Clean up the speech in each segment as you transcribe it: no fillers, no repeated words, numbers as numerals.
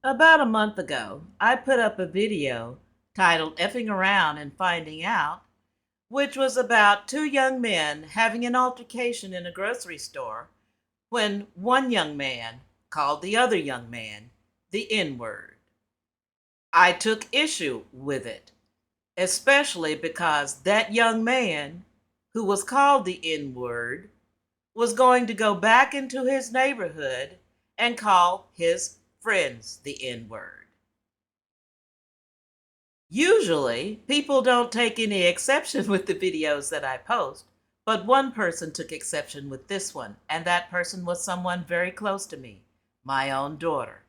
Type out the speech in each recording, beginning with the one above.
About a month ago, I put up a video titled Effing Around and Finding Out, which was about two young men having an altercation in a grocery store when one young man called the other young man the N word. I took issue with it, especially because that young man who was called the N word was going to go back into his neighborhood and call his friends the N word. Usually, people don't take any exception with the videos that I post, but one person took exception with this one, and that person was someone very close to me, my own daughter.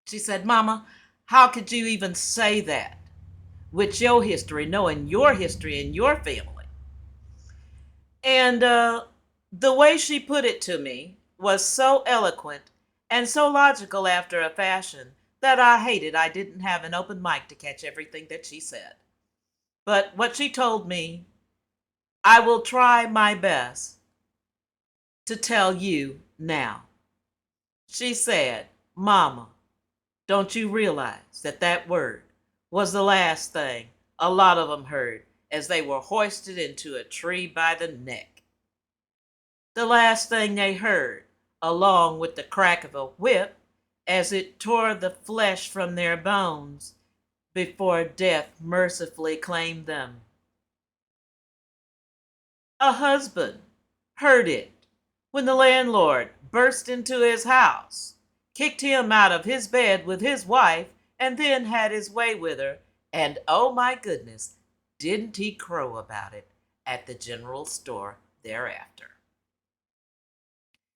She said, Mama, how could you even say that with your history, knowing your history and your family? And the way she put it to me was so eloquent and so logical after a fashion that I hated I didn't have an open mic to catch everything that she said. But what she told me, I will try my best to tell you now. She said, Mama, don't you realize that that word was the last thing a lot of them heard as they were hoisted into a tree by the neck? The last thing they heard, along with the crack of a whip as it tore the flesh from their bones before death mercifully claimed them. A husband heard it when the landlord burst into his house, kicked him out of his bed with his wife, and then had his way with her. And oh my goodness, didn't he crow about it at the general store thereafter?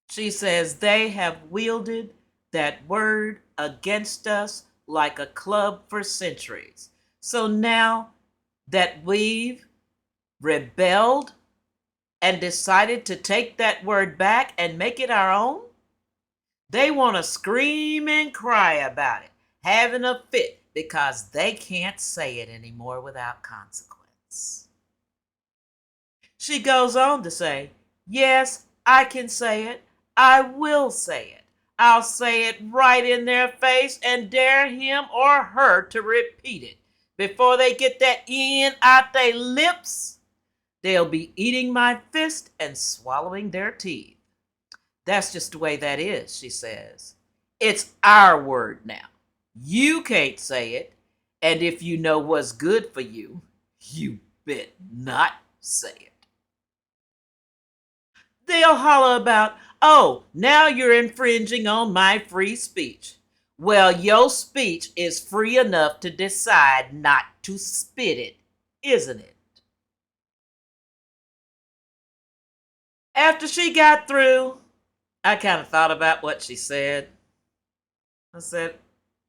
She says they have wielded that word against us like a club for centuries. So now that we've rebelled and decided to take that word back and make it our own, they want to scream and cry about it, having a fit because they can't say it anymore without consequence. She goes on to say, yes, I can say it. I will say it. I'll say it right in their face and dare him or her to repeat it. Before they get that N out their lips, they'll be eating my fist and swallowing their teeth. That's just the way that is, she says. It's our word now. You can't say it, and if you know what's good for you, you bet not say it. They'll holler about, oh, now you're infringing on my free speech. Well, your speech is free enough to decide not to spit it, isn't it? After she got through, I kind of thought about what she said. I said,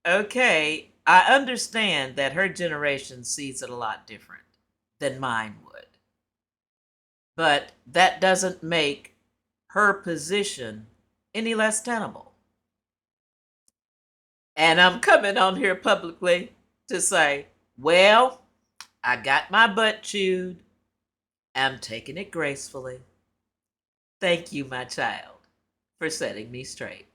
okay, I understand that her generation sees it a lot different than mine would. But that doesn't make her position any less tenable. And I'm coming on here publicly to say, well, I got my butt chewed. I'm taking it gracefully. Thank you, my child, for setting me straight.